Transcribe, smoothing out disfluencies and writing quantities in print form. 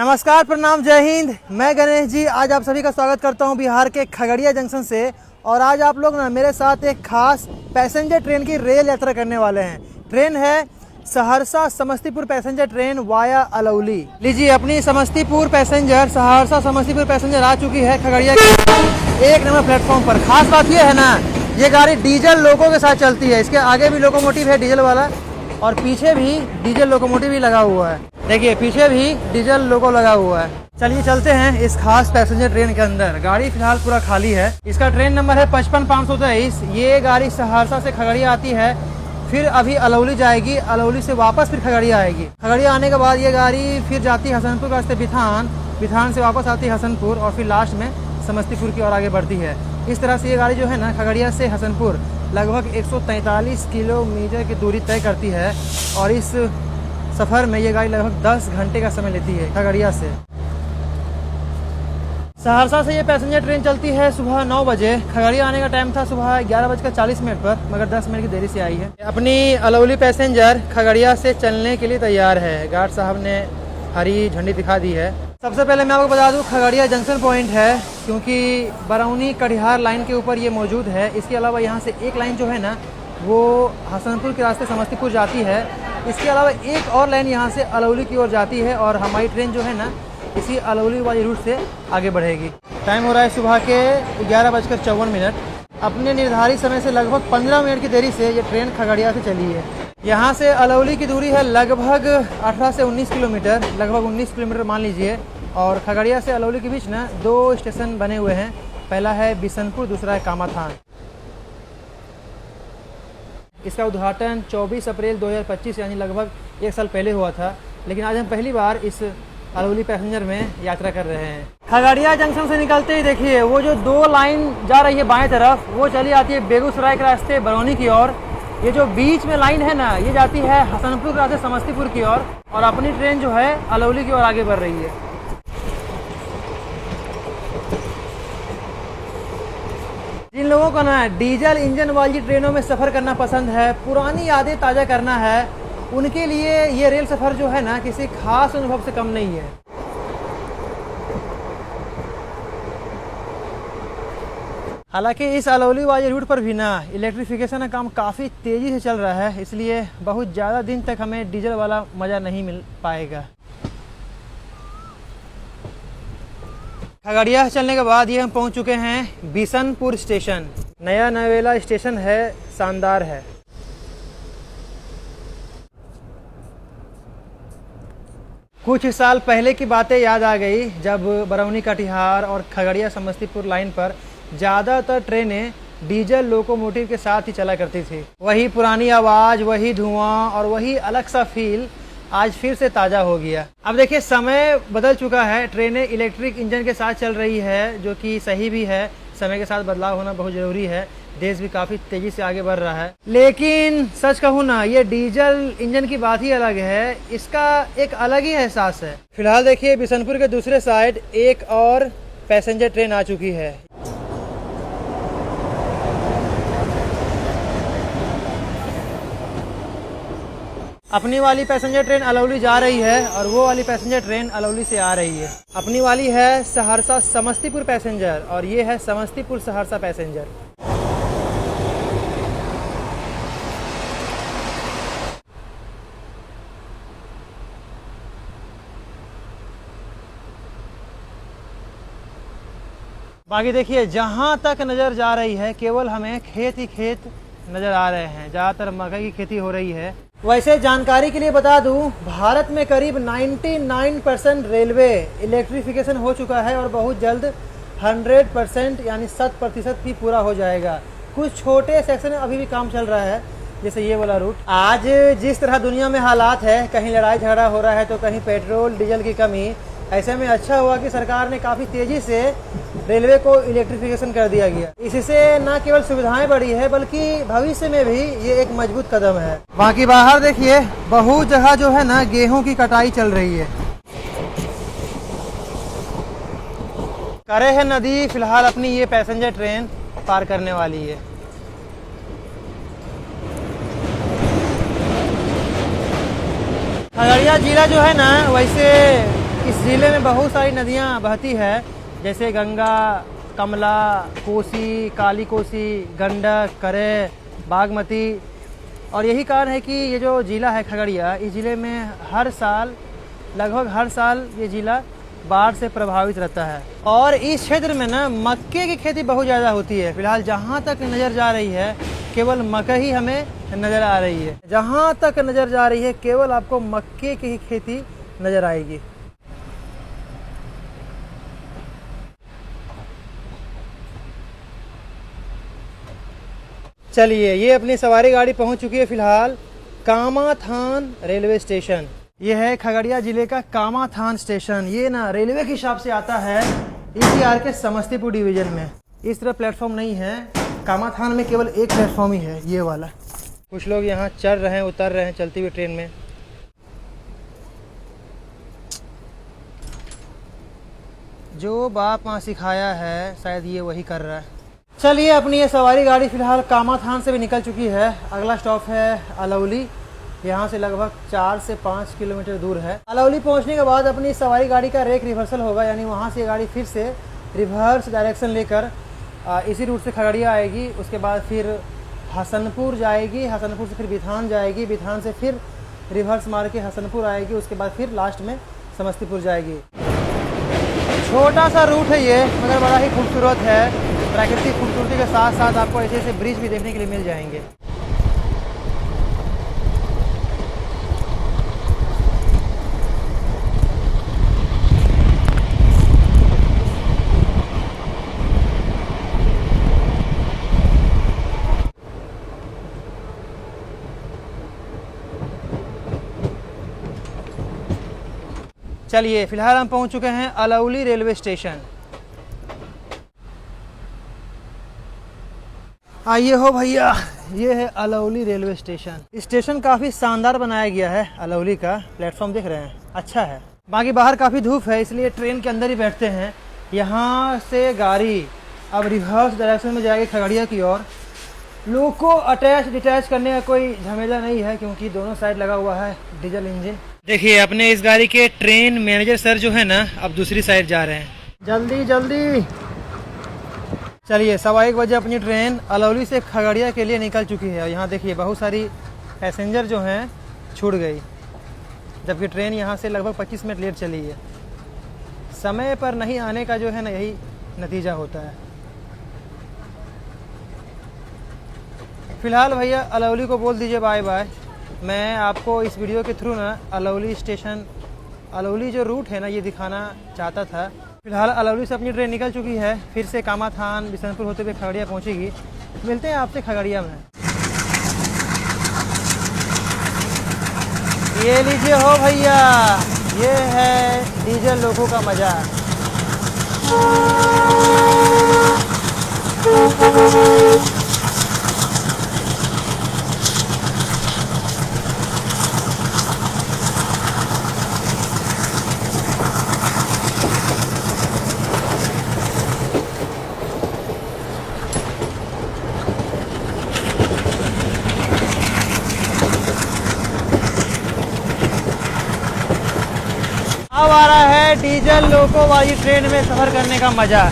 नमस्कार, प्रणाम, जय हिंद। मैं गणेश जी आज आप सभी का स्वागत करता हूं बिहार के खगड़िया जंक्शन से। और आज आप लोग ना मेरे साथ एक खास पैसेंजर ट्रेन की रेल यात्रा करने वाले हैं। ट्रेन है Saharsa Samastipur passenger train via Alauli. लीजिए, अपनी समस्तीपुर पैसेंजर सहरसा समस्तीपुर पैसेंजर आ चुकी है खगड़िया के 1 नंबर प्लेटफॉर्म पर। खास बात यह है ना, ये गाड़ी डीजल लोको के साथ चलती है। इसके आगे भी लोकोमोटिव है डीजल वाला और पीछे भी डीजल लोकोमोटिव भी लगा हुआ है। देखिए, पीछे भी डीजल लोगो लगा हुआ है। चलिए चलते हैं इस खास पैसेंजर ट्रेन के अंदर। गाड़ी फिलहाल पूरा खाली है। इसका ट्रेन नंबर है 55-523। ये गाड़ी सहरसा से खगड़िया आती है, फिर अभी अलौली जाएगी, अलौली से वापस फिर खगड़िया आएगी। खगड़िया आने के बाद ये गाड़ी फिर जाती है हसनपुर का रास्ते बिथान, बिथान से वापस आती है हसनपुर और फिर लास्ट में समस्तीपुर की ओर आगे बढ़ती है। इस तरह से ये गाड़ी जो है ना खगड़िया से हसनपुर लगभग 143 किलोमीटर की दूरी तय करती है और इस सफ़र में ये गाड़ी लगभग 10 घंटे का समय लेती है खगड़िया से। सहरसा से ये पैसेंजर ट्रेन चलती है सुबह 9 बजे। खगड़िया आने का टाइम था सुबह 11:40 पर, मगर 10 मिनट की देरी से आई है। अपनी अलौली पैसेंजर खगड़िया से चलने के लिए तैयार है। गार्ड साहब ने हरी झंडी दिखा दी है। सबसे पहले मैं आपको बता दूं, खगड़िया जंक्शन पॉइंट है क्योंकि बरौनी कटिहार लाइन के ऊपर ये मौजूद है। इसके अलावा यहाँ से एक लाइन जो है ना वो हसनपुर के रास्ते समस्तीपुर जाती है। इसके अलावा एक और लाइन यहाँ से अलौली की ओर जाती है और हमारी ट्रेन जो है ना इसी अलौली वाली रूट से आगे बढ़ेगी। टाइम हो रहा है सुबह के 11:54। अपने निर्धारित समय से लगभग 15 मिनट की देरी से ये ट्रेन खगड़िया से चली है। यहाँ से अलौली की दूरी है लगभग 18 से 19 किलोमीटर, लगभग 19 किलोमीटर मान लीजिए। और खगड़िया से अलौली के बीच ना 2 स्टेशन बने हुए हैं। पहला है बिशनपुर, दूसरा है कामाथान। इसका उद्घाटन 24 अप्रैल 2025 यानी लगभग 1 साल पहले हुआ था, लेकिन आज हम पहली बार इस अलौली पैसेंजर में यात्रा कर रहे हैं। खगड़िया जंक्शन से निकलते ही देखिए वो जो 2 लाइन जा रही है बाएं तरफ, वो चली आती है बेगूसराय के रास्ते बरौनी की ओर। ये जो बीच में लाइन है ना ये जाती है हसनपुर के रास्ते समस्तीपुर की ओर और अपनी ट्रेन जो है अलौली की ओर आगे बढ़ रही है। जिन लोगों को ना डीजल इंजन वाली ट्रेनों में सफ़र करना पसंद है, पुरानी यादें ताज़ा करना है, उनके लिए ये रेल सफ़र जो है ना किसी खास अनुभव से कम नहीं है। हालांकि इस अलौली वाली रूट पर भी ना इलेक्ट्रिफिकेशन का काम काफ़ी तेज़ी से चल रहा है, इसलिए बहुत ज़्यादा दिन तक हमें डीजल वाला मज़ा नहीं मिल पाएगा। खगड़िया चलने के बाद ये हम पहुंच चुके हैं बिशनपुर स्टेशन। नया नवेला स्टेशन है, शानदार है। कुछ साल पहले की बातें याद आ गई जब बरौनी कटिहार और खगड़िया समस्तीपुर लाइन पर ज़्यादातर ट्रेनें डीजल लोकोमोटिव के साथ ही चला करती थी। वही पुरानी आवाज़, वही धुआं और वही अलग सा फील आज फिर से ताज़ा हो गया। अब देखिए, समय बदल चुका है। ट्रेनें इलेक्ट्रिक इंजन के साथ चल रही है, जो कि सही भी है। समय के साथ बदलाव होना बहुत ज़रूरी है। देश भी काफ़ी तेज़ी से आगे बढ़ रहा है। लेकिन सच कहूँ ना, ये डीजल इंजन की बात ही अलग है। इसका एक अलग ही एहसास है। फिलहाल देखिए, बिशनपुर के दूसरे साइड एक और पैसेंजर ट्रेन आ चुकी है। अपनी वाली पैसेंजर ट्रेन अलौली जा रही है और वो वाली पैसेंजर ट्रेन अलौली से आ रही है। अपनी वाली है सहरसा समस्तीपुर पैसेंजर और ये है समस्तीपुर सहरसा पैसेंजर। बाकी देखिए, जहाँ तक नज़र जा रही है केवल हमें खेत ही खेत नज़र आ रहे हैं। ज़्यादातर मकई की खेती हो रही है। वैसे जानकारी के लिए बता दूं, भारत में करीब 99% रेलवे इलेक्ट्रिफिकेशन हो चुका है और बहुत जल्द 100% यानी 100% भी पूरा हो जाएगा। कुछ छोटे सेक्शन में अभी भी काम चल रहा है, जैसे ये वाला रूट। आज जिस तरह दुनिया में हालात है, कहीं लड़ाई झगड़ा हो रहा है तो कहीं पेट्रोल डीजल की कमी, ऐसे में अच्छा हुआ कि सरकार ने काफ़ी तेज़ी से रेलवे को इलेक्ट्रिफिकेशन कर दिया गया। इससे न केवल सुविधाएं बढ़ी है बल्कि भविष्य में भी ये एक मजबूत कदम है। बाकी बाहर देखिए, बहुत जगह जो है ना गेहूं की कटाई चल रही है। करे है नदी फिलहाल अपनी ये पैसेंजर ट्रेन पार करने वाली है। खगड़िया जिला जो है ना वैसे इस ज़िले में बहुत सारी नदियाँ बहती है, जैसे गंगा, कमला, कोसी, काली कोसी, गंडक, करेह, बागमती। और यही कारण है कि ये जो ज़िला है खगड़िया, इस ज़िले में लगभग हर साल ये ज़िला बाढ़ से प्रभावित रहता है। और इस क्षेत्र में ना मक्के की खेती बहुत ज़्यादा होती है। फिलहाल जहाँ तक नज़र जा रही है केवल मक्का ही हमें नज़र आ रही है। जहाँ तक नज़र जा रही है केवल आपको मक्के की ही खेती नज़र आएगी। चलिए, ये अपनी सवारी गाड़ी पहुँच चुकी है फिलहाल कामाथान रेलवे स्टेशन। ये है खगड़िया जिले का कामाथान स्टेशन। ये ना रेलवे के हिसाब से आता है ईसीआर के समस्तीपुर डिवीजन में। इस तरह प्लेटफॉर्म नहीं है, कामाथान में केवल एक प्लेटफॉर्म ही है, ये वाला। कुछ लोग यहाँ चढ़ रहे हैं, उतर रहे हैं चलती हुई ट्रेन में। जो बाप माँ सिखाया है शायद ये वही कर रहा है। चलिए, अपनी ये सवारी गाड़ी फिलहाल कामाथान से भी निकल चुकी है। अगला स्टॉप है अलौली। यहाँ से लगभग 4 से 5 किलोमीटर दूर है। अलौली पहुँचने के बाद अपनी सवारी गाड़ी का रेक रिवर्सल होगा, यानी वहाँ से गाड़ी फिर से रिवर्स डायरेक्शन लेकर इसी रूट से खगड़िया आएगी। उसके बाद फिर हसनपुर जाएगी, हसनपुर से फिर बिथान जाएगी, बिथान से फिर रिवर्स मार के हसनपुर आएगी। उसके बाद फिर लास्ट में समस्तीपुर जाएगी। छोटा सा रूट है ये, मगर बड़ा ही खूबसूरत है। प्राकृतिक खूबसूरती के साथ साथ आपको ऐसे ऐसे ब्रिज भी देखने के लिए मिल जाएंगे। चलिए, फिलहाल हम पहुंच चुके हैं अलौली रेलवे स्टेशन। आइए हो भैया, ये है अलौली रेलवे स्टेशन। स्टेशन काफ़ी शानदार बनाया गया है। अलौली का प्लेटफॉर्म देख रहे हैं, अच्छा है। बाकी बाहर काफ़ी धूप है, इसलिए ट्रेन के अंदर ही बैठते हैं। यहाँ से गाड़ी अब रिवर्स डायरेक्शन में जाएगी खगड़िया की ओर। लोग को अटैच डिटैच करने का कोई झमेला नहीं है, क्योंकि दोनों साइड लगा हुआ है डीजल इंजन। देखिए, अपने इस गाड़ी के ट्रेन मैनेजर सर जो है ना, अब दूसरी साइड जा रहे हैं। जल्दी जल्दी चलिए, 1:15 बजे अपनी ट्रेन अलौली से खगड़िया के लिए निकल चुकी है। यहाँ देखिए बहुत सारी पैसेंजर जो हैं छूट गई, जबकि ट्रेन यहाँ से लगभग 25 मिनट लेट चली है। समय पर नहीं आने का जो है ना, यही नतीजा होता है। फिलहाल भैया अलौली को बोल दीजिए बाय बाय। मैं आपको इस वीडियो के थ्रू ना अलौली स्टेशन, अलौली जो रूट है ना, ये दिखाना चाहता था। फिलहाल अलौली से अपनी ट्रेन निकल चुकी है, फिर से कामाथान बिशनपुर होते हुए खगड़िया पहुंचेगी। मिलते हैं आपसे खगड़िया में। ये लीजिए हो भैया, ये है डीजल लोगों का मजा। अब आ रहा है डीजल लोको वाली ट्रेन में सफ़र करने का मज़ा।